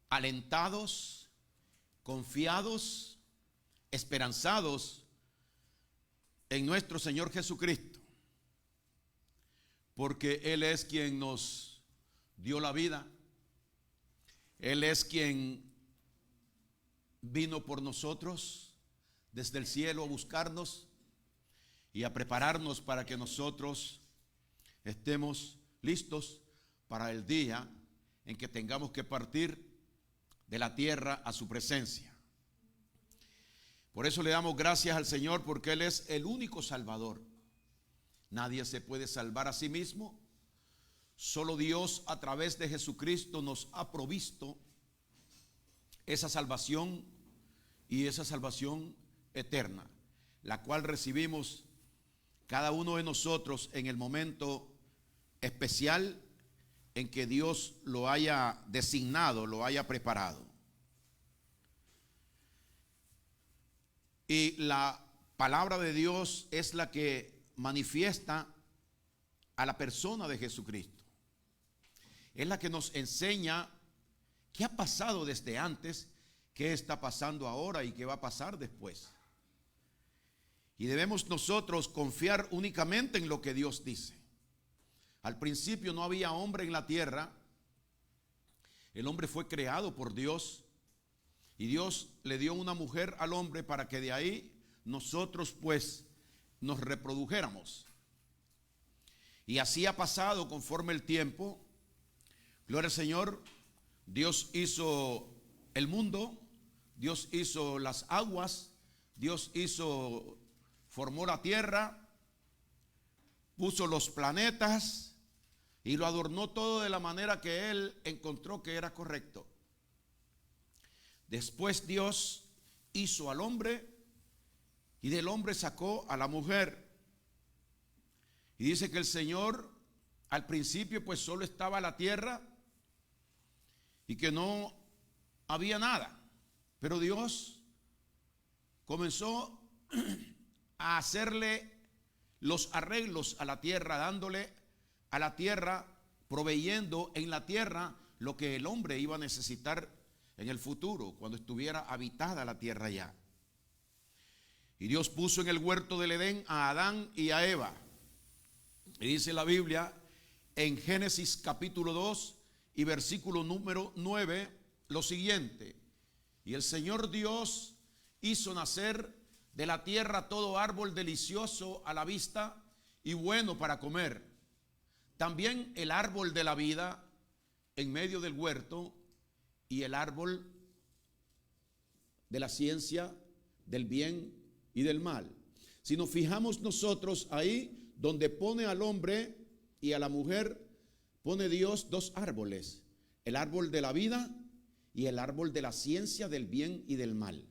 alentados, confiados, esperanzados en nuestro Señor Jesucristo, porque Él es quien nos dio la vida. Él es quien vino por nosotros desde el cielo a buscarnos y a prepararnos para que nosotros estemos listos para el día en que tengamos que partir de la tierra a su presencia. Por eso le damos gracias al Señor, porque Él es el único Salvador. Nadie se puede salvar a sí mismo. Solo Dios, a través de Jesucristo, nos ha provisto esa salvación, y esa salvación eterna, la cual recibimos cada uno de nosotros en el momento especial en que Dios lo haya designado, lo haya preparado. Y la palabra de Dios es la que manifiesta a la persona de Jesucristo. Es la que nos enseña qué ha pasado desde antes, qué está pasando ahora y qué va a pasar después. Y debemos nosotros confiar únicamente en lo que Dios dice. Al principio no había hombre en la tierra. El hombre fue creado por Dios, y Dios le dio una mujer al hombre para que de ahí nosotros pues nos reprodujéramos. Y así ha pasado conforme el tiempo. Gloria al Señor. Dios hizo el mundo, Dios hizo las aguas, Dios formó la tierra, puso los planetas y lo adornó todo de la manera que Él encontró que era correcto. Después Dios hizo al hombre, y del hombre sacó a la mujer. Y dice que el Señor al principio pues solo estaba la tierra y que no había nada. Pero Dios comenzó a hacerle los arreglos a la tierra, dándole a la tierra, proveyendo en la tierra lo que el hombre iba a necesitar en el futuro, cuando estuviera habitada la tierra ya. Y Dios puso en el huerto del Edén a Adán y a Eva. Y dice la Biblia en Génesis capítulo 2 y versículo número 9 lo siguiente: y el Señor Dios hizo nacer de la tierra todo árbol delicioso a la vista y bueno para comer, también el árbol de la vida en medio del huerto, y el árbol de la ciencia del bien y del mal. Si nos fijamos nosotros ahí donde pone al hombre y a la mujer, pone Dios dos árboles: el árbol de la vida y el árbol de la ciencia del bien y del mal.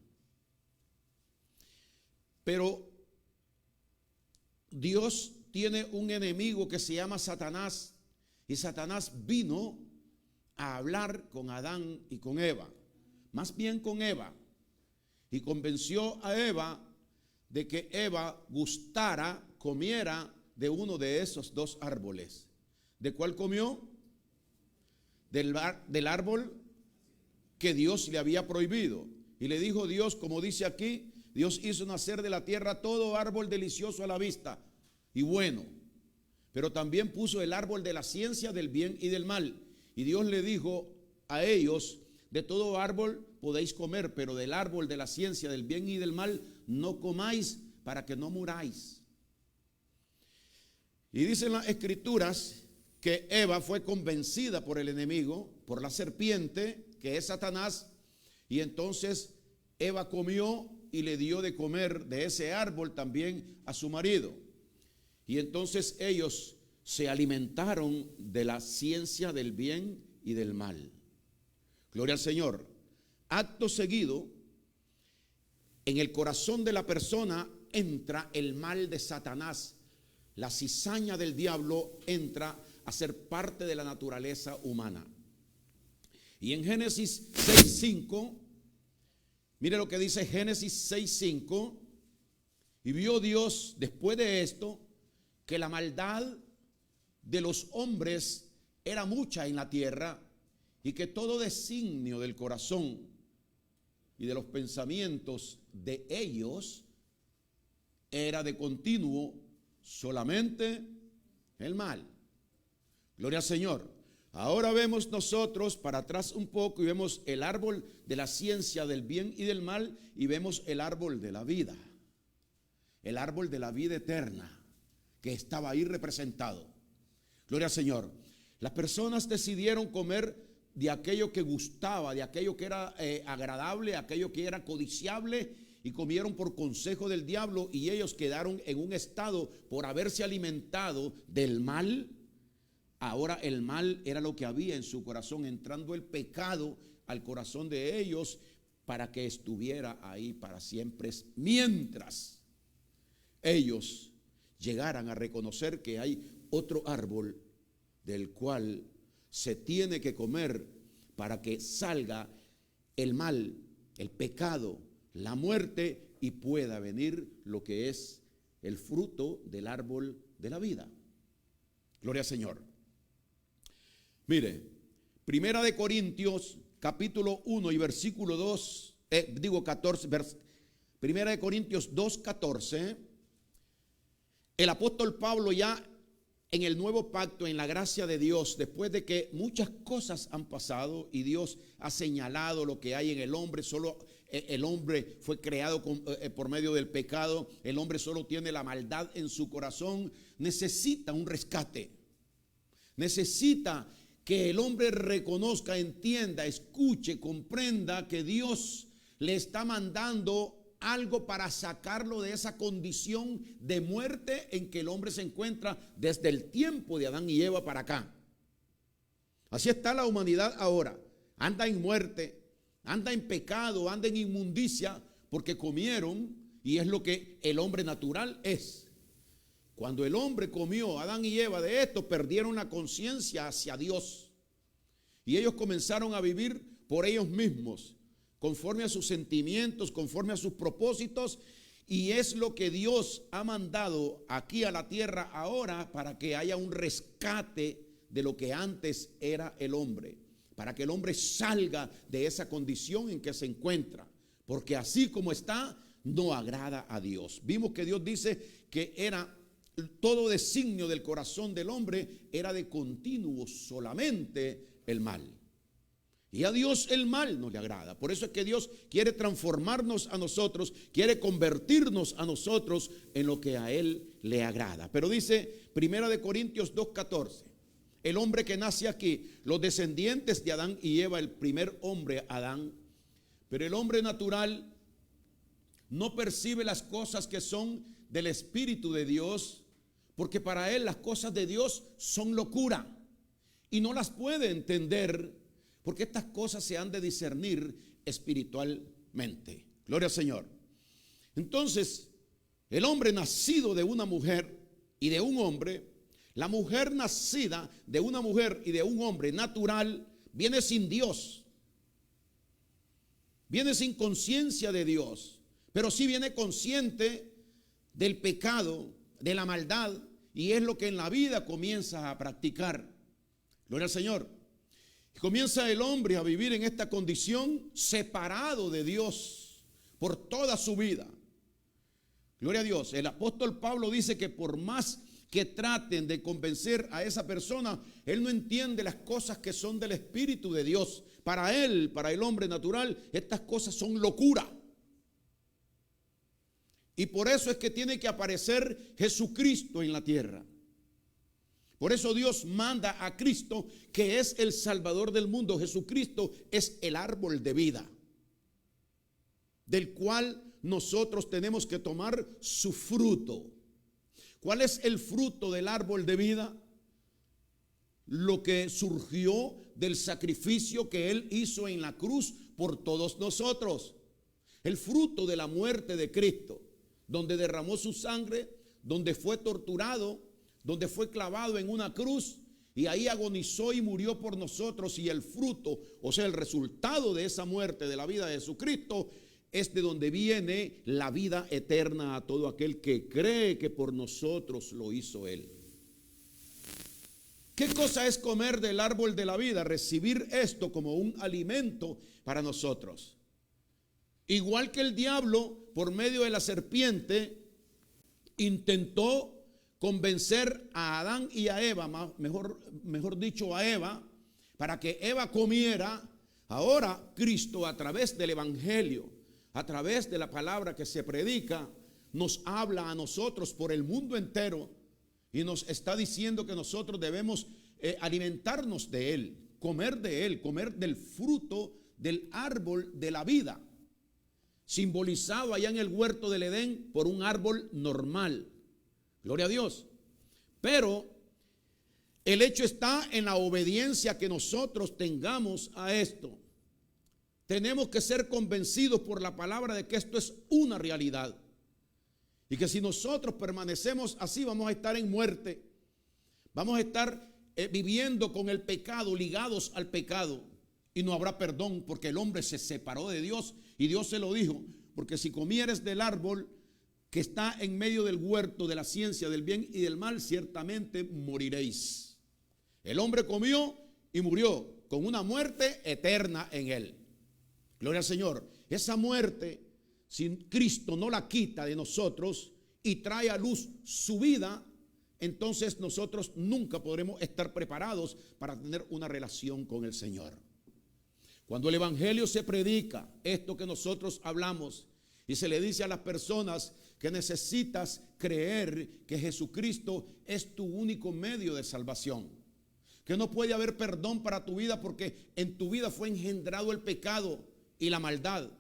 Pero Dios tiene un enemigo que se llama Satanás, y Satanás vino a hablar con Adán y con Eva, más bien con Eva, y convenció a Eva de que Eva gustara, comiera de uno de esos dos árboles. ¿De cuál comió? Del árbol que Dios le había prohibido. Y le dijo Dios, como dice aquí, Dios hizo nacer de la tierra todo árbol delicioso a la vista y bueno, pero también puso el árbol de la ciencia del bien y del mal. Y Dios le dijo a ellos: de todo árbol podéis comer, pero del árbol de la ciencia del bien y del mal no comáis, para que no muráis. Y dicen las escrituras que Eva fue convencida por el enemigo, por la serpiente, que es Satanás, y entonces Eva comió y le dio de comer de ese árbol también a su marido. Y entonces ellos se alimentaron de la ciencia del bien y del mal. Gloria al Señor. Acto seguido, en el corazón de la persona entra el mal de Satanás. La cizaña del diablo entra a ser parte de la naturaleza humana. Y en Génesis 6:5, mire lo que dice Génesis 6:5: y vio Dios después de esto que la maldad de los hombres era mucha en la tierra, y que todo designio del corazón y de los pensamientos de ellos era de continuo solamente el mal. Gloria al Señor. Ahora vemos nosotros para atrás un poco y vemos el árbol de la ciencia del bien y del mal y vemos el árbol de la vida. El árbol de la vida eterna que estaba ahí representado. Gloria al Señor. Las personas decidieron comer de aquello que gustaba, de aquello que era agradable, aquello que era codiciable, y comieron por consejo del diablo, y ellos quedaron en un estado por haberse alimentado del mal. Ahora el mal era lo que había en su corazón, entrando el pecado al corazón de ellos para que estuviera ahí para siempre, mientras ellos llegaran a reconocer que hay otro árbol del cual se tiene que comer para que salga el mal, el pecado, la muerte, y pueda venir lo que es el fruto del árbol de la vida. Gloria al Señor. Mire, Primera de Corintios, capítulo 1 y versículo 14, Primera de Corintios 2, 14, el apóstol Pablo ya en el nuevo pacto, en la gracia de Dios, después de que muchas cosas han pasado y Dios ha señalado lo que hay en el hombre, solo el hombre fue creado por medio del pecado, el hombre solo tiene la maldad en su corazón, necesita un rescate, necesita que el hombre reconozca, entienda, escuche, comprenda que Dios le está mandando algo para sacarlo de esa condición de muerte en que el hombre se encuentra desde el tiempo de Adán y Eva para acá. Así está la humanidad ahora, anda en muerte, anda en pecado, anda en inmundicia, porque comieron, y es lo que el hombre natural es. Cuando el hombre comió, Adán y Eva, de esto, perdieron la conciencia hacia Dios. Y ellos comenzaron a vivir por ellos mismos, conforme a sus sentimientos, conforme a sus propósitos. Y es lo que Dios ha mandado aquí a la tierra ahora para que haya un rescate de lo que antes era el hombre. Para que el hombre salga de esa condición en que se encuentra. Porque así como está, no agrada a Dios. Vimos que Dios dice que era todo designio del corazón del hombre era de continuo solamente el mal. Y a Dios el mal no le agrada. Por eso es que Dios quiere transformarnos a nosotros, quiere convertirnos a nosotros en lo que a Él le agrada. Pero dice Primera de Corintios 2:14, el hombre que nace aquí, los descendientes de Adán y Eva, el primer hombre Adán, pero el hombre natural no percibe las cosas que son del Espíritu de Dios, porque para él las cosas de Dios son locura y no las puede entender, porque estas cosas se han de discernir espiritualmente. Gloria al Señor. Entonces, el hombre nacido de una mujer y de un hombre, la mujer nacida de una mujer y de un hombre natural, viene sin Dios, viene sin conciencia de Dios, pero sí viene consciente del pecado, de la maldad, y es lo que en la vida comienza a practicar. Gloria al Señor. Comienza el hombre a vivir en esta condición separado de Dios por toda su vida. Gloria a Dios. El apóstol Pablo dice que por más que traten de convencer a esa persona, él no entiende las cosas que son del Espíritu de Dios. Para él, para el hombre natural, estas cosas son locura. Y por eso es que tiene que aparecer Jesucristo en la tierra. Por eso Dios manda a Cristo, que es el Salvador del mundo. Jesucristo es el árbol de vida, del cual nosotros tenemos que tomar su fruto. ¿Cuál es el fruto del árbol de vida? Lo que surgió del sacrificio que Él hizo en la cruz por todos nosotros. El fruto de la muerte de Cristo, donde derramó su sangre, donde fue torturado, donde fue clavado en una cruz y ahí agonizó y murió por nosotros, y el fruto, o sea, el resultado de esa muerte, de la vida de Jesucristo, es de donde viene la vida eterna a todo aquel que cree que por nosotros lo hizo Él. ¿Qué cosa es comer del árbol de la vida? Recibir esto como un alimento para nosotros. Igual que el diablo, por medio de la serpiente, intentó convencer a Adán y a Eva, mejor dicho a Eva, para que Eva comiera. Ahora Cristo, a través del evangelio, a través de la palabra que se predica, nos habla a nosotros por el mundo entero y nos está diciendo que nosotros debemos alimentarnos de él, comer del fruto del árbol de la vida, simbolizado allá en el huerto del Edén por un árbol normal. Gloria a Dios. Pero el hecho está en la obediencia que nosotros tengamos a esto. Tenemos que ser convencidos por la palabra de que esto es una realidad. Y que si nosotros permanecemos así, vamos a estar en muerte. Vamos a estar viviendo con el pecado, ligados al pecado. Y no habrá perdón porque el hombre se separó de Dios. Y Dios se lo dijo, porque si comieres del árbol que está en medio del huerto de la ciencia del bien y del mal, ciertamente moriréis. El hombre comió y murió con una muerte eterna en él. Gloria al Señor. Esa muerte, si Cristo no la quita de nosotros y trae a luz su vida, entonces nosotros nunca podremos estar preparados para tener una relación con el Señor. Cuando el evangelio se predica, esto que nosotros hablamos, y se le dice a las personas que necesitas creer que Jesucristo es tu único medio de salvación, que no puede haber perdón para tu vida porque en tu vida fue engendrado el pecado y la maldad,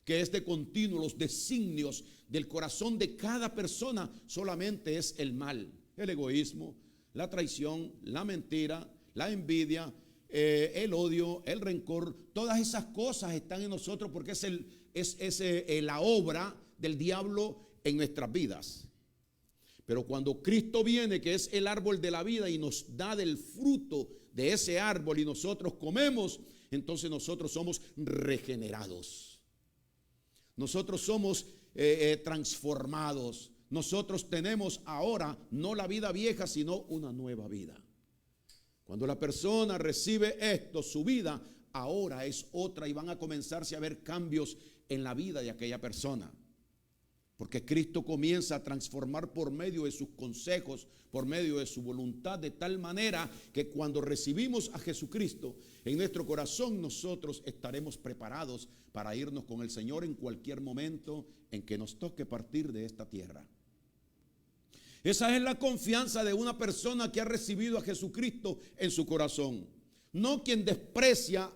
que es de continuo. Los designios del corazón de cada persona solamente es el mal, el egoísmo, la traición, la mentira, la envidia, el odio, el rencor. Todas esas cosas están en nosotros porque es la obra del diablo en nuestras vidas. Pero cuando Cristo viene, que es el árbol de la vida, y nos da del fruto de ese árbol y nosotros comemos, entonces nosotros somos regenerados. Nosotros somos transformados. Nosotros tenemos ahora no la vida vieja, sino una nueva vida. Cuando la persona recibe esto, su vida ahora es otra y van a comenzarse a ver cambios en la vida de aquella persona. Porque Cristo comienza a transformar por medio de sus consejos, por medio de su voluntad, de tal manera que cuando recibimos a Jesucristo en nuestro corazón, nosotros estaremos preparados para irnos con el Señor en cualquier momento en que nos toque partir de esta tierra. Esa es la confianza de una persona que ha recibido a Jesucristo en su corazón. No quien desprecia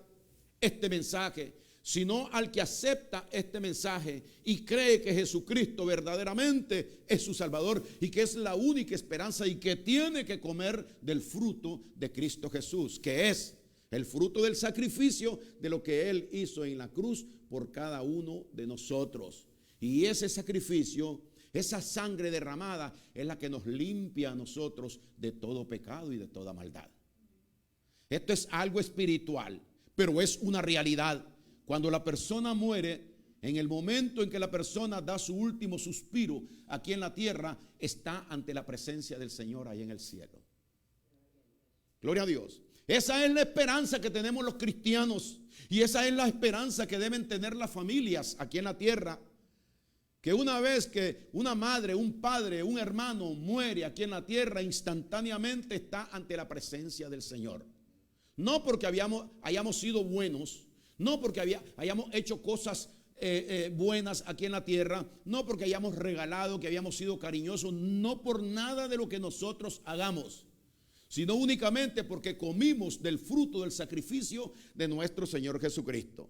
este mensaje, sino al que acepta este mensaje y cree que Jesucristo verdaderamente es su Salvador y que es la única esperanza y que tiene que comer del fruto de Cristo Jesús, que es el fruto del sacrificio de lo que Él hizo en la cruz por cada uno de nosotros. Y ese sacrificio, esa sangre derramada, es la que nos limpia a nosotros de todo pecado y de toda maldad. Esto es algo espiritual, pero es una realidad. Cuando la persona muere, en el momento en que la persona da su último suspiro aquí en la tierra, está ante la presencia del Señor ahí en el cielo. Gloria a Dios. Esa es la esperanza que tenemos los cristianos y esa es la esperanza que deben tener las familias aquí en la tierra. Que una vez que una madre, un padre, un hermano muere aquí en la tierra, instantáneamente está ante la presencia del Señor. No porque hayamos sido buenos, no porque hayamos hecho cosas buenas aquí en la tierra, no porque hayamos regalado, que hayamos sido cariñosos, no por nada de lo que nosotros hagamos, sino únicamente porque comimos del fruto del sacrificio de nuestro Señor Jesucristo.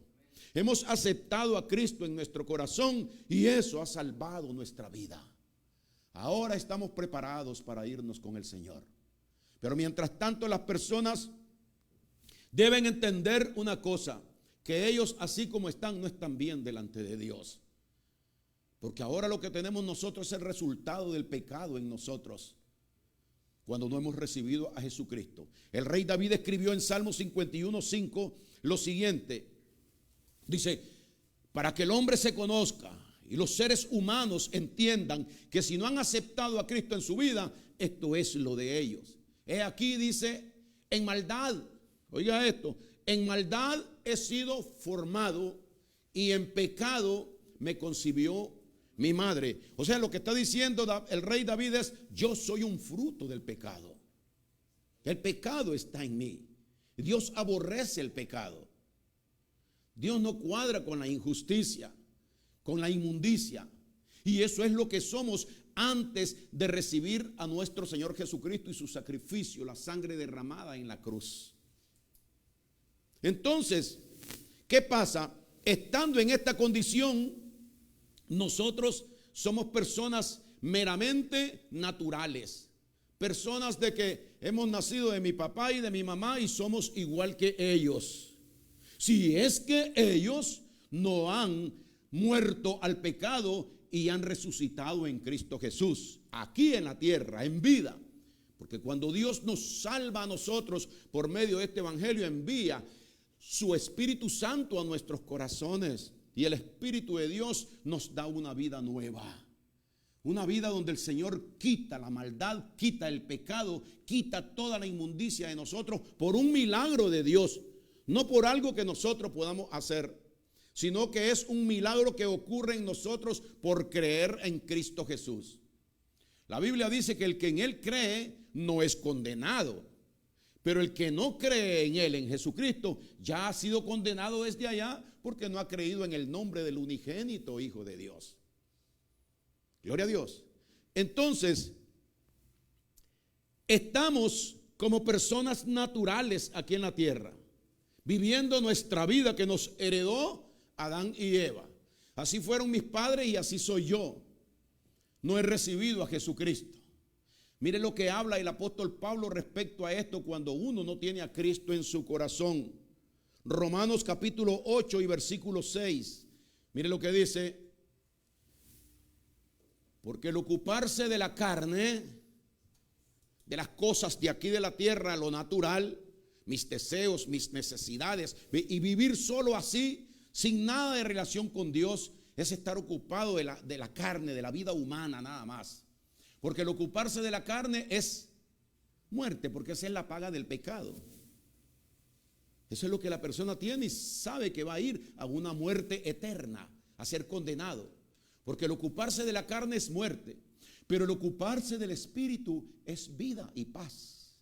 Hemos aceptado a Cristo en nuestro corazón y eso ha salvado nuestra vida. Ahora estamos preparados para irnos con el Señor. Pero mientras tanto las personas deben entender una cosa, que ellos así como están no están bien delante de Dios. Porque ahora lo que tenemos nosotros es el resultado del pecado en nosotros cuando no hemos recibido a Jesucristo. El rey David escribió en Salmo 51:5 lo siguiente. Dice, para que el hombre se conozca y los seres humanos entiendan que si no han aceptado a Cristo en su vida, esto es lo de ellos. He aquí, dice, en maldad, oiga esto, en maldad he sido formado y en pecado me concibió mi madre. O sea, lo que está diciendo el rey David es: yo soy un fruto del pecado. El pecado está en mí. Dios aborrece el pecado. Dios no cuadra con la injusticia, con la inmundicia. Y eso es lo que somos antes de recibir a nuestro Señor Jesucristo y su sacrificio, la sangre derramada en la cruz. Entonces, ¿qué pasa? Estando en esta condición, nosotros somos personas meramente naturales. Personas de que hemos nacido de mi papá y de mi mamá y somos igual que ellos. Si es que ellos no han muerto al pecado y han resucitado en Cristo Jesús, aquí en la tierra, en vida. Porque cuando Dios nos salva a nosotros por medio de este evangelio, envía su Espíritu Santo a nuestros corazones. Y el Espíritu de Dios nos da una vida nueva. Una vida donde el Señor quita la maldad, quita el pecado, quita toda la inmundicia de nosotros por un milagro de Dios. No por algo que nosotros podamos hacer, sino que es un milagro que ocurre en nosotros por creer en Cristo Jesús. La Biblia dice que el que en Él cree no es condenado, pero el que no cree en Él, en Jesucristo, ya ha sido condenado desde allá porque no ha creído en el nombre del unigénito Hijo de Dios. Gloria a Dios. Entonces, estamos como personas naturales aquí en la tierra, viviendo nuestra vida que nos heredó Adán y Eva. Así fueron mis padres y así soy yo. No he recibido a Jesucristo. Mire lo que habla el apóstol Pablo respecto a esto cuando uno no tiene a Cristo en su corazón. Romanos capítulo 8 y versículo 6. Mire lo que dice: porque el ocuparse de la carne, de las cosas de aquí de la tierra, lo natural, mis deseos, mis necesidades, y vivir solo así, sin nada de relación con Dios, es estar ocupado de la carne, de la vida humana nada más. Porque el ocuparse de la carne es muerte, porque esa es la paga del pecado. Eso es lo que la persona tiene y sabe que va a ir a una muerte eterna, a ser condenado. Porque el ocuparse de la carne es muerte, pero el ocuparse del espíritu es vida y paz.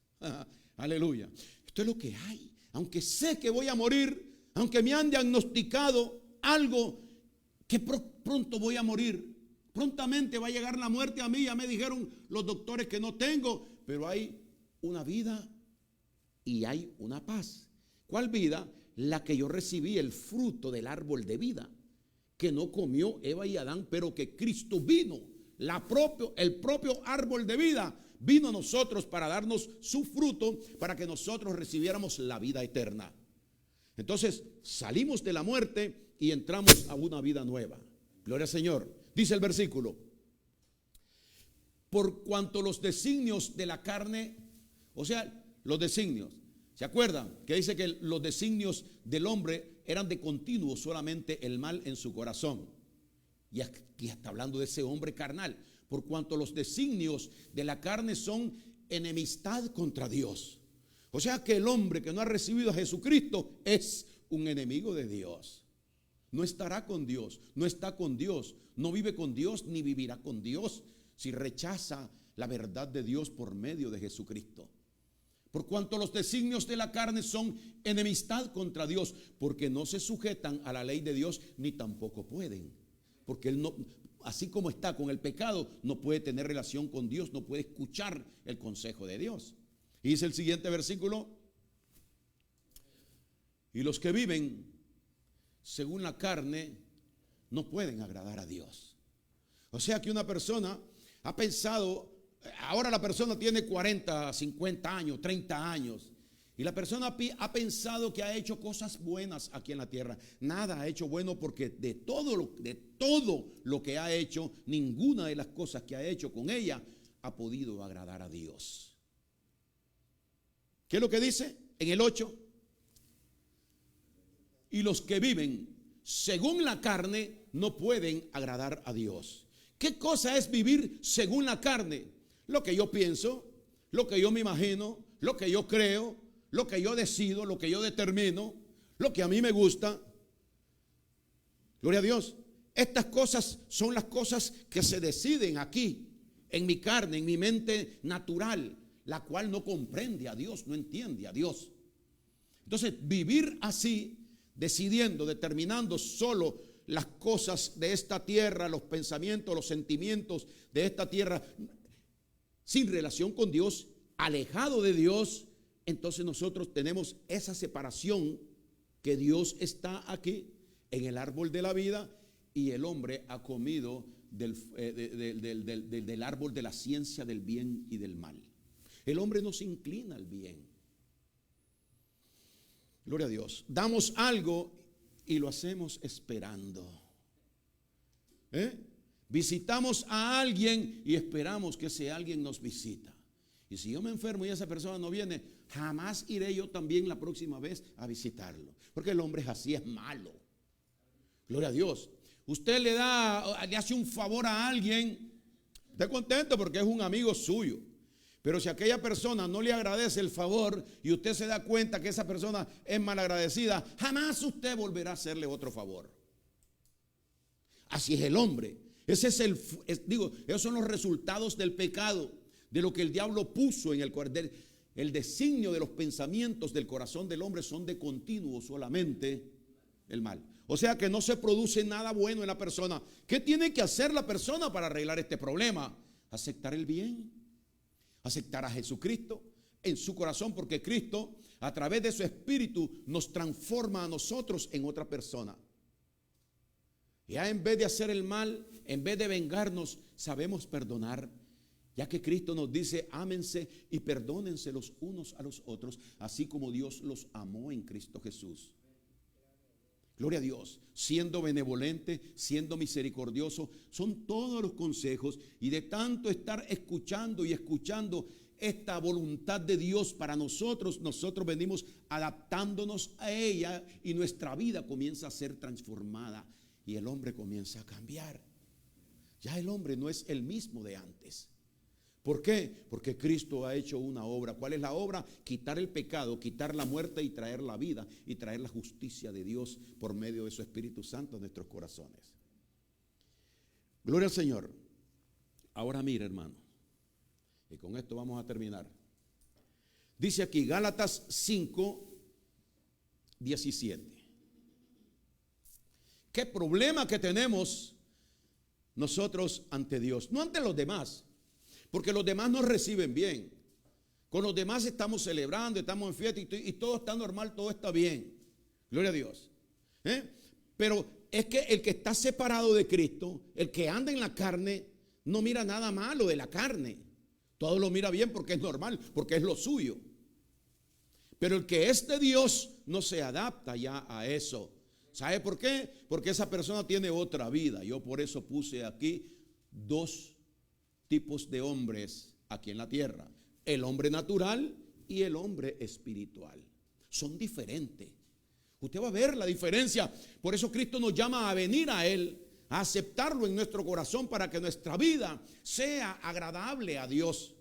Aleluya. Esto es lo que hay. Aunque sé que voy a morir, aunque me han diagnosticado algo que pronto voy a morir, prontamente va a llegar la muerte a mí, ya me dijeron los doctores que no tengo, pero hay una vida y hay una paz. ¿Cuál vida? La que yo recibí, el fruto del árbol de vida, que no comió Eva y Adán, pero que Cristo vino, el propio árbol de vida, vino a nosotros para darnos su fruto, para que nosotros recibiéramos la vida eterna. Entonces salimos de la muerte y entramos a una vida nueva. Gloria al Señor. Dice el versículo: por cuanto los designios de la carne, o sea, los designios, ¿se acuerdan? Que dice que los designios del hombre eran de continuo solamente el mal en su corazón. Y aquí está hablando de ese hombre carnal. Por cuanto los designios de la carne son enemistad contra Dios. O sea que el hombre que no ha recibido a Jesucristo es un enemigo de Dios. No estará con Dios, no está con Dios, no vive con Dios ni vivirá con Dios si rechaza la verdad de Dios por medio de Jesucristo. Por cuanto los designios de la carne son enemistad contra Dios, porque no se sujetan a la ley de Dios, ni tampoco pueden. Porque él no, así como está con el pecado, no puede tener relación con Dios, no puede escuchar el consejo de Dios. Y dice el siguiente versículo: y los que viven según la carne no pueden agradar a Dios. O sea que una persona ha pensado, ahora la persona tiene 40, 50 años, 30 años, y la persona ha pensado que ha hecho cosas buenas aquí en la tierra. Nada ha hecho bueno, porque de todo lo que ha hecho, ninguna de las cosas que ha hecho con ella ha podido agradar a Dios. ¿Qué es lo que dice en el 8? Y los que viven según la carne no pueden agradar a Dios. ¿Qué cosa es vivir según la carne? Lo que yo pienso, lo que yo me imagino, lo que yo creo, lo que yo decido, lo que yo determino, lo que a mí me gusta. Gloria a Dios. Estas cosas son las cosas que se deciden aquí, en mi carne, en mi mente natural, la cual no comprende a Dios, no entiende a Dios. Entonces, vivir así, decidiendo, determinando solo las cosas de esta tierra, los pensamientos, los sentimientos de esta tierra, sin relación con Dios, alejado de Dios, entonces nosotros tenemos esa separación, que Dios está aquí en el árbol de la vida y el hombre ha comido del árbol de la ciencia del bien y del mal. El hombre no se inclina al bien. Gloria a Dios. Damos algo y lo hacemos esperando. Visitamos a alguien y esperamos que ese alguien nos visita. Y si yo me enfermo y esa persona no viene, jamás iré yo también la próxima vez a visitarlo. Porque el hombre es así, es malo. Gloria a Dios. Usted le hace un favor a alguien, esté contento porque es un amigo suyo. Pero si aquella persona no le agradece el favor y usted se da cuenta que esa persona es malagradecida, jamás usted volverá a hacerle otro favor. Así es el hombre. Esos son los resultados del pecado, de lo que el diablo puso en el corazón. El designio de los pensamientos del corazón del hombre son de continuo solamente el mal. O sea que no se produce nada bueno en la persona. ¿Qué tiene que hacer la persona para arreglar este problema? Aceptar el bien, aceptar a Jesucristo en su corazón, porque Cristo a través de su espíritu nos transforma a nosotros en otra persona. Ya en vez de hacer el mal, en vez de vengarnos, sabemos perdonar, ya que Cristo nos dice: ámense y perdónense los unos a los otros, así como Dios los amó en Cristo Jesús. Gloria a Dios. Siendo benevolente, siendo misericordioso, son todos los consejos. Y de tanto estar escuchando y escuchando esta voluntad de Dios para nosotros venimos adaptándonos a ella y nuestra vida comienza a ser transformada y el hombre comienza a cambiar. Ya el hombre no es el mismo de antes. ¿Por qué? Porque Cristo ha hecho una obra. ¿Cuál es la obra? Quitar el pecado, quitar la muerte y traer la vida y traer la justicia de Dios por medio de su Espíritu Santo en nuestros corazones. Gloria al Señor. Ahora mira, hermano, y con esto vamos a terminar. Dice aquí Gálatas 5:17. ¿Qué problema que tenemos nosotros ante Dios? No ante los demás, porque los demás nos reciben bien. Con los demás estamos celebrando, estamos en fiesta y todo está normal, todo está bien. Gloria a Dios. Pero es que el que está separado de Cristo, el que anda en la carne, no mira nada malo de la carne. Todo lo mira bien porque es normal, porque es lo suyo. Pero el que es de Dios no se adapta ya a eso. ¿Sabe por qué? Porque esa persona tiene otra vida. Yo por eso puse aquí dos tipos de hombres aquí en la tierra: el hombre natural y el hombre espiritual. Son diferentes. Usted va a ver la diferencia. Por eso Cristo nos llama a venir a Él, a aceptarlo en nuestro corazón para que nuestra vida sea agradable a Dios.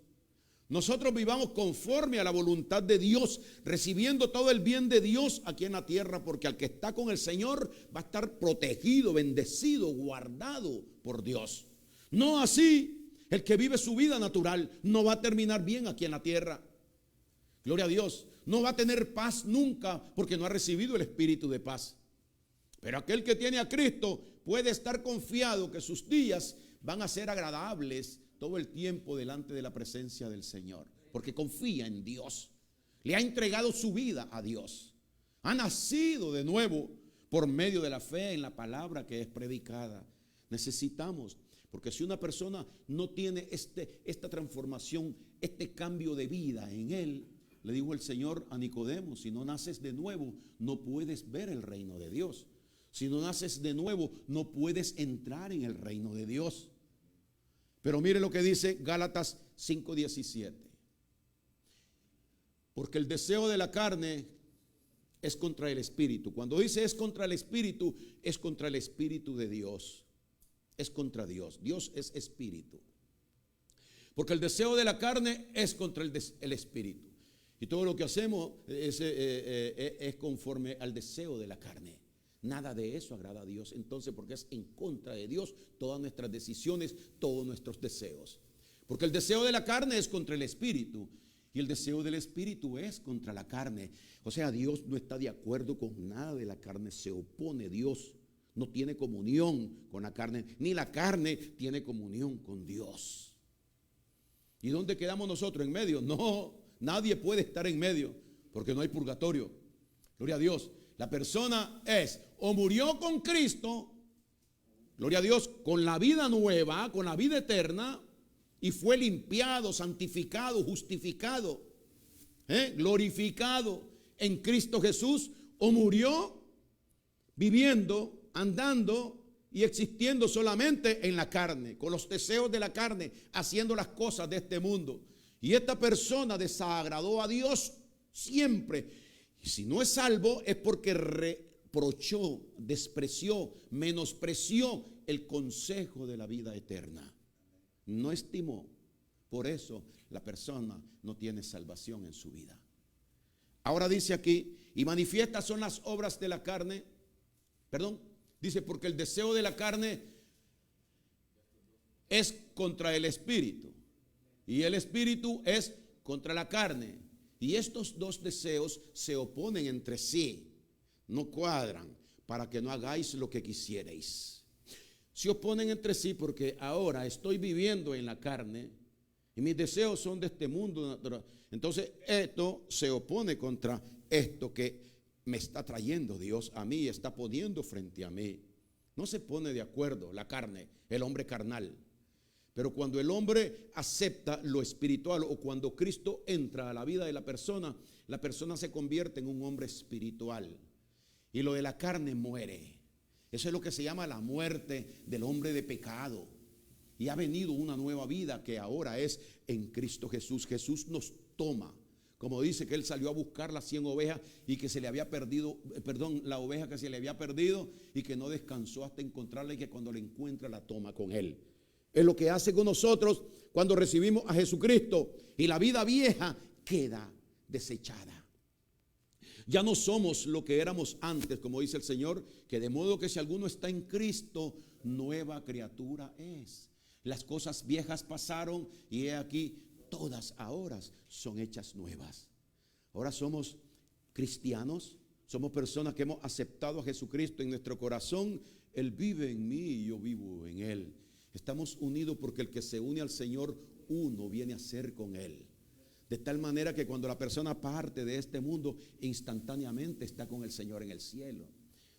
Nosotros vivamos conforme a la voluntad de Dios, recibiendo todo el bien de Dios aquí en la tierra, porque al que está con el Señor va a estar protegido, bendecido, guardado por Dios. No así el que vive su vida natural, no va a terminar bien aquí en la tierra. Gloria a Dios. No va a tener paz nunca porque no ha recibido el espíritu de paz. Pero aquel que tiene a Cristo puede estar confiado que sus días van a ser agradables todo el tiempo delante de la presencia del Señor, porque confía en Dios. Le ha entregado su vida a Dios. Ha nacido de nuevo por medio de la fe en la palabra que es predicada. Necesitamos, porque si una persona no tiene esta transformación, este cambio de vida en él, le dijo el Señor a Nicodemo: si no naces de nuevo, no puedes ver el reino de Dios. Si no naces de nuevo, no puedes entrar en el reino de Dios. Pero mire lo que dice Gálatas 5:17. Porque el deseo de la carne es contra el espíritu. Cuando dice es contra el espíritu, es contra el espíritu de Dios. Es contra Dios. Dios es espíritu. Porque el deseo de la carne es contra el espíritu. Y todo lo que hacemos es conforme al deseo de la carne. Nada de eso agrada a Dios. Entonces, porque es en contra de Dios todas nuestras decisiones, todos nuestros deseos. Porque el deseo de la carne es contra el espíritu. Y el deseo del espíritu es contra la carne. O sea, Dios no está de acuerdo con nada de la carne. Se opone. Dios no tiene comunión con la carne. Ni la carne tiene comunión con Dios. ¿Y dónde quedamos nosotros? ¿En medio? No, nadie puede estar en medio. Porque no hay purgatorio. Gloria a Dios. La persona es o murió con Cristo, gloria a Dios, con la vida nueva, con la vida eterna, y fue limpiado, santificado, justificado, glorificado en Cristo Jesús, o murió viviendo, andando y existiendo solamente en la carne, con los deseos de la carne, haciendo las cosas de este mundo. Y esta persona desagradó a Dios siempre. Y si no es salvo es porque reprochó, despreció, menospreció el consejo de la vida eterna. No estimó. Por eso la persona no tiene salvación en su vida. Ahora dice aquí, y manifiestas son las obras de la carne. Dice, porque el deseo de la carne es contra el espíritu, y el espíritu es contra la carne. Y estos dos deseos se oponen entre sí, no cuadran, para que no hagáis lo que quisierais. Se oponen entre sí porque ahora estoy viviendo en la carne y mis deseos son de este mundo natural. Entonces esto se opone contra esto que me está trayendo Dios a mí y está poniendo frente a mí. No se pone de acuerdo la carne, el hombre carnal. Pero cuando el hombre acepta lo espiritual, o cuando Cristo entra a la vida de la persona se convierte en un hombre espiritual. Y lo de la carne muere. Eso es lo que se llama la muerte del hombre de pecado. Y ha venido una nueva vida que ahora es en Cristo Jesús. Jesús nos toma. Como dice que Él salió a buscar las 100 ovejas y que se le había perdido, la oveja que se le había perdido y que no descansó hasta encontrarla, y que cuando la encuentra la toma con Él. Es lo que hace con nosotros cuando recibimos a Jesucristo y la vida vieja queda desechada. Ya no somos lo que éramos antes, como dice el Señor, que de modo que si alguno está en Cristo, nueva criatura es. Las cosas viejas pasaron y he aquí, todas ahora son hechas nuevas. Ahora somos cristianos, somos personas que hemos aceptado a Jesucristo en nuestro corazón. Él vive en mí y yo vivo en Él. Estamos unidos porque el que se une al Señor, uno viene a ser con Él. De tal manera que cuando la persona parte de este mundo, instantáneamente está con el Señor en el cielo.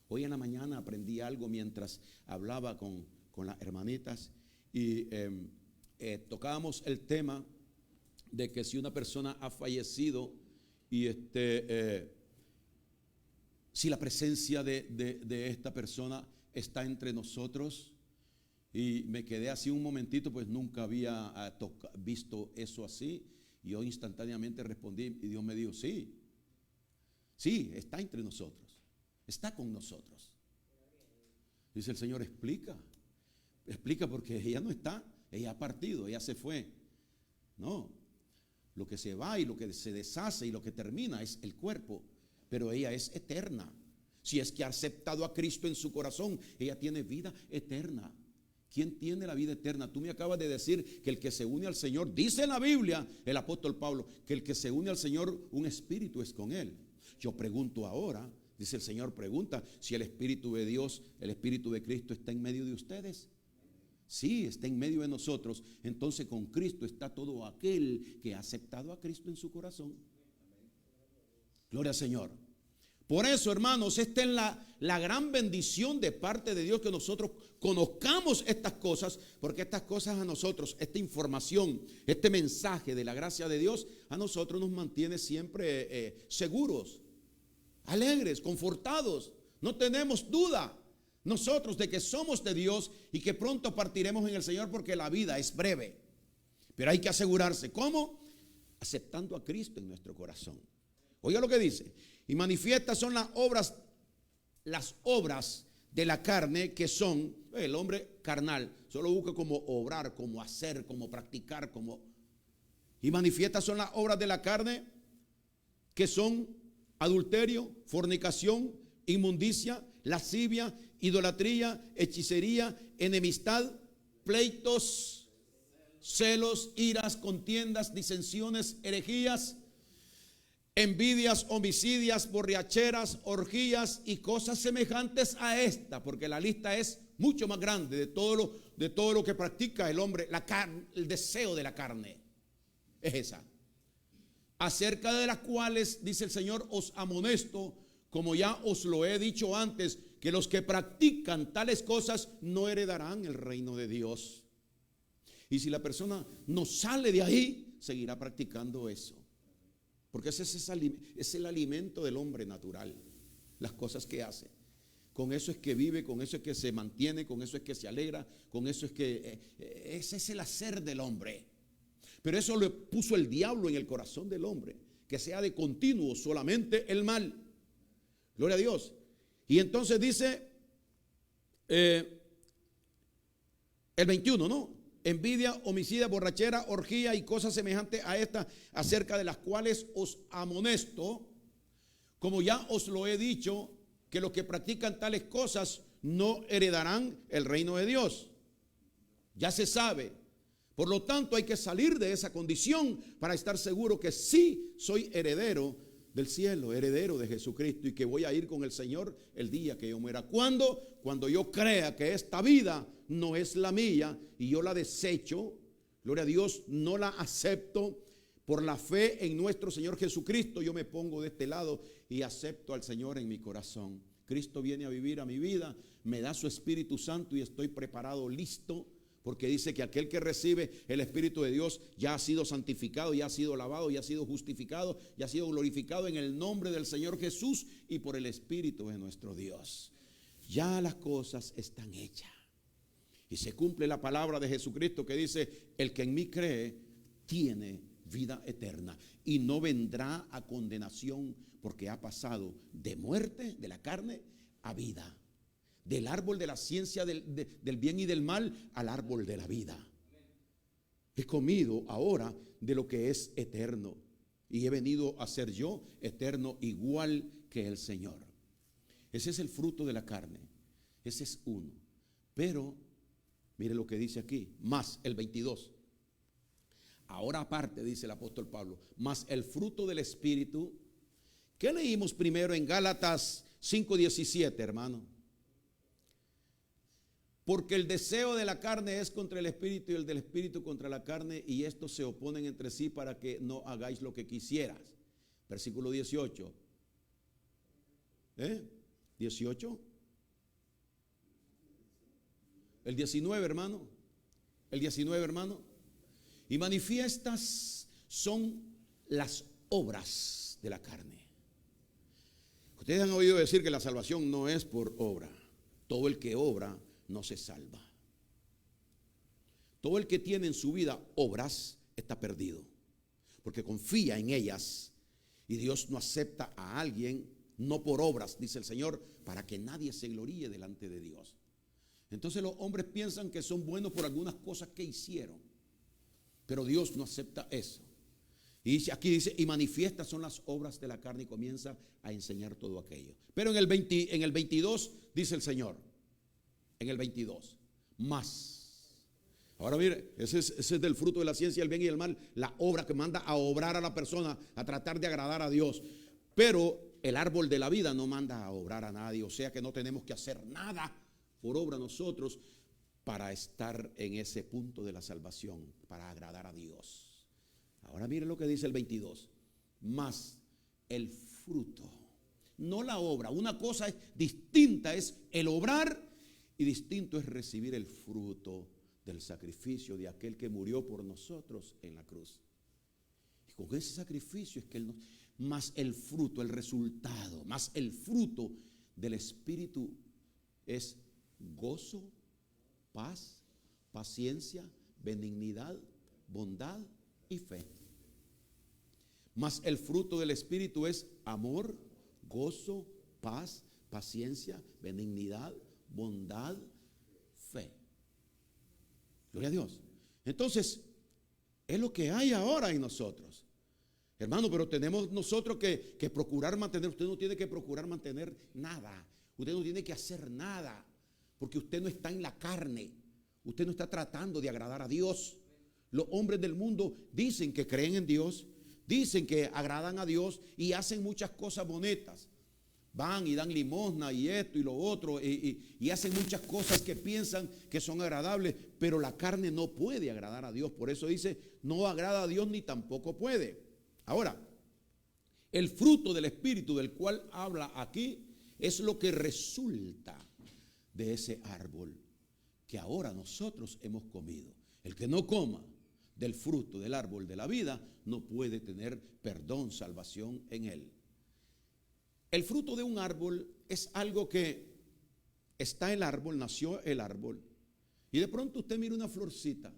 Hoy en la mañana aprendí algo mientras hablaba con las hermanitas y tocábamos el tema de que si una persona ha fallecido y si la presencia de esta persona está entre nosotros, y me quedé así un momentito, pues nunca había visto eso así. Y yo instantáneamente respondí y Dios me dijo, sí, está entre nosotros, está con nosotros. Dice el Señor, explica porque ella no está, ella ha partido, ella se fue. No, lo que se va y lo que se deshace y lo que termina es el cuerpo, pero ella es eterna. Si es que ha aceptado a Cristo en su corazón, ella tiene vida eterna. ¿Quién tiene la vida eterna? Tú me acabas de decir que el que se une al Señor, dice en la Biblia el apóstol Pablo, que el que se une al Señor, un espíritu es con Él. Yo pregunto ahora, dice el Señor, pregunta si el Espíritu de Dios, el Espíritu de Cristo está en medio de ustedes. Sí, está en medio de nosotros. Entonces con Cristo está todo aquel que ha aceptado a Cristo en su corazón. Gloria al Señor. Por eso, hermanos, esta es la gran bendición de parte de Dios, que nosotros conozcamos estas cosas, porque estas cosas a nosotros, esta información, este mensaje de la gracia de Dios, a nosotros nos mantiene siempre seguros, alegres, confortados. No tenemos duda nosotros de que somos de Dios y que pronto partiremos en el Señor, porque la vida es breve. Pero hay que asegurarse. ¿Cómo? Aceptando a Cristo en nuestro corazón. Oiga lo que dice. Y manifiestas son las obras de la carne, que son, el hombre carnal solo busca como obrar, como hacer, como practicar, como Y manifiestas son las obras de la carne, que son adulterio, fornicación, inmundicia, lascivia, idolatría, hechicería, enemistad, pleitos, celos, iras, contiendas, disensiones, herejías, envidias, homicidias, borracheras, orgías y cosas semejantes a esta, porque la lista es mucho más grande de todo lo que practica el hombre, la carne, el deseo de la carne. Es esa. Acerca de las cuales, dice el Señor, os amonesto, como ya os lo he dicho antes, que los que practican tales cosas no heredarán el reino de Dios. Y si la persona no sale de ahí, seguirá practicando eso. Porque ese es el alimento del hombre natural, las cosas que hace. Con eso es que vive, con eso es que se mantiene, con eso es que se alegra, con eso es que ese es el hacer del hombre. Pero eso le puso el diablo en el corazón del hombre, que sea de continuo solamente el mal. Gloria a Dios. Y entonces dice el 21, ¿no? Envidia, homicidio, borrachera, orgía y cosas semejantes a esta, acerca de las cuales os amonesto, como ya os lo he dicho, que los que practican tales cosas no heredarán el reino de Dios. Ya se sabe. Por lo tanto, hay que salir de esa condición para estar seguro que sí soy heredero del cielo, heredero de Jesucristo, y que voy a ir con el Señor el día que yo muera. ¿Cuándo? Cuando yo crea que esta vida no es la mía y yo la desecho, gloria a Dios, no la acepto. Por la fe en nuestro Señor Jesucristo, yo me pongo de este lado y acepto al Señor en mi corazón. Cristo viene a vivir a mi vida, me da su Espíritu Santo y estoy preparado, listo. Porque dice que aquel que recibe el Espíritu de Dios ya ha sido santificado, ya ha sido lavado, ya ha sido justificado, ya ha sido glorificado en el nombre del Señor Jesús y por el Espíritu de nuestro Dios. Ya las cosas están hechas. Y se cumple la palabra de Jesucristo que dice, el que en mí cree tiene vida eterna y no vendrá a condenación, porque ha pasado de muerte, de la carne, a vida. Del árbol de la ciencia del bien y del mal al árbol de la vida. He comido ahora de lo que es eterno y he venido a ser yo eterno igual que el Señor. Ese es el fruto de la carne. Ese es uno. Pero mire lo que dice aquí, más el 22. Ahora aparte, dice el apóstol Pablo, más el fruto del Espíritu. ¿Qué leímos primero en Gálatas 5:17, hermano? Porque el deseo de la carne es contra el espíritu y el del espíritu contra la carne, y estos se oponen entre sí para que no hagáis lo que quisieras. Versículo 18. 18. El 19, hermano. El 19, hermano. Y manifiestas son las obras de la carne. Ustedes han oído decir que la salvación no es por obra. Todo el que obra no se salva. Todo el que tiene en su vida obras está perdido, porque confía en ellas, y Dios no acepta a alguien no por obras, dice el Señor, para que nadie se gloríe delante de Dios. Entonces los hombres piensan que son buenos por algunas cosas que hicieron, pero Dios no acepta eso. Y aquí dice, y manifiestas son las obras de la carne, y comienza a enseñar todo aquello. Pero en el 22 dice el Señor, en el 22, más. Ahora mire, ese es del fruto de la ciencia, el bien y el mal, la obra que manda a obrar a la persona, a tratar de agradar a Dios. Pero el árbol de la vida no manda a obrar a nadie, o sea que no tenemos que hacer nada por obra nosotros para estar en ese punto de la salvación, para agradar a Dios. Ahora mire lo que dice el 22, más el fruto, no la obra. Una cosa es distinta, es el obrar, y distinto es recibir el fruto del sacrificio de aquel que murió por nosotros en la cruz. Y con ese sacrificio es que Él nos, más el fruto, el resultado, más el fruto del Espíritu es gozo, paz, paciencia, benignidad, bondad y fe. Más el fruto del Espíritu es amor, gozo, paz, paciencia, benignidad, bondad, fe. Gloria a Dios. Entonces, Es lo que hay ahora en nosotros. Hermano, pero tenemos nosotros que procurar mantener. Usted no tiene que procurar mantener nada. Usted no tiene que hacer nada. Porque usted no está en la carne. Usted no está tratando de agradar a Dios. Los hombres del mundo dicen que creen en Dios, dicen que agradan a Dios y hacen muchas cosas bonitas. Van y dan limosna y esto y lo otro y hacen muchas cosas que piensan que son agradables, pero la carne no puede agradar a Dios. Por eso dice, no agrada a Dios ni tampoco puede. Ahora, el fruto del Espíritu del cual habla aquí es lo que resulta de ese árbol que ahora nosotros hemos comido. El que no coma del fruto del árbol de la vida no puede tener perdón, salvación en él. El fruto de un árbol es algo que está el árbol, nació el árbol, y de pronto usted mira una florcita,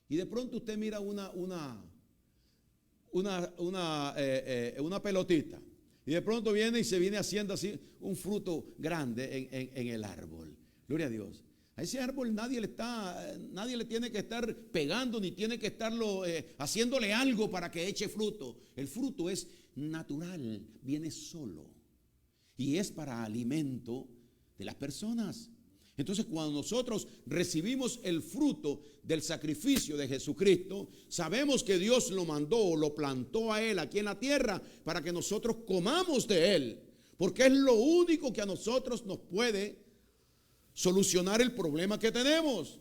y de pronto usted mira una pelotita, y de pronto viene y se viene haciendo así un fruto grande en el árbol. Gloria a Dios. A ese árbol nadie le tiene que estar pegando, ni tiene que estarlo haciéndole algo para que eche fruto. El fruto es natural, viene solo y es para alimento de las personas. Entonces, cuando nosotros recibimos el fruto del sacrificio de Jesucristo, sabemos que Dios lo mandó, lo plantó a Él aquí en la tierra para que nosotros comamos de Él, porque es lo único que a nosotros nos puede solucionar el problema que tenemos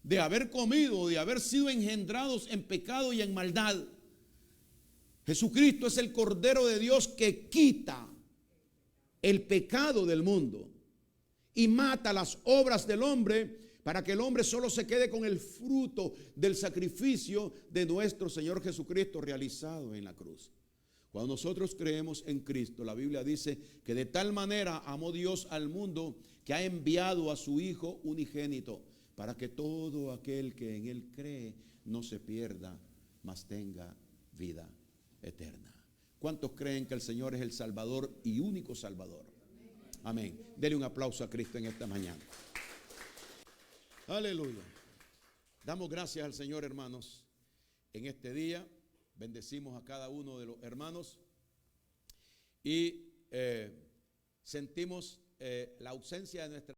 de haber comido, de haber sido engendrados en pecado y en maldad. Jesucristo es el Cordero de Dios que quita el pecado del mundo y mata las obras del hombre para que el hombre solo se quede con el fruto del sacrificio de nuestro Señor Jesucristo realizado en la cruz. Cuando nosotros creemos en Cristo, la Biblia dice que de tal manera amó Dios al mundo que ha enviado a su Hijo unigénito para que todo aquel que en Él cree no se pierda, mas tenga vida eterna. ¿Cuántos creen que el Señor es el Salvador y único Salvador? Amén. Dele un aplauso a Cristo en esta mañana. Aleluya. Damos gracias al Señor, hermanos, en este día. Bendecimos a cada uno de los hermanos y sentimos la ausencia de nuestra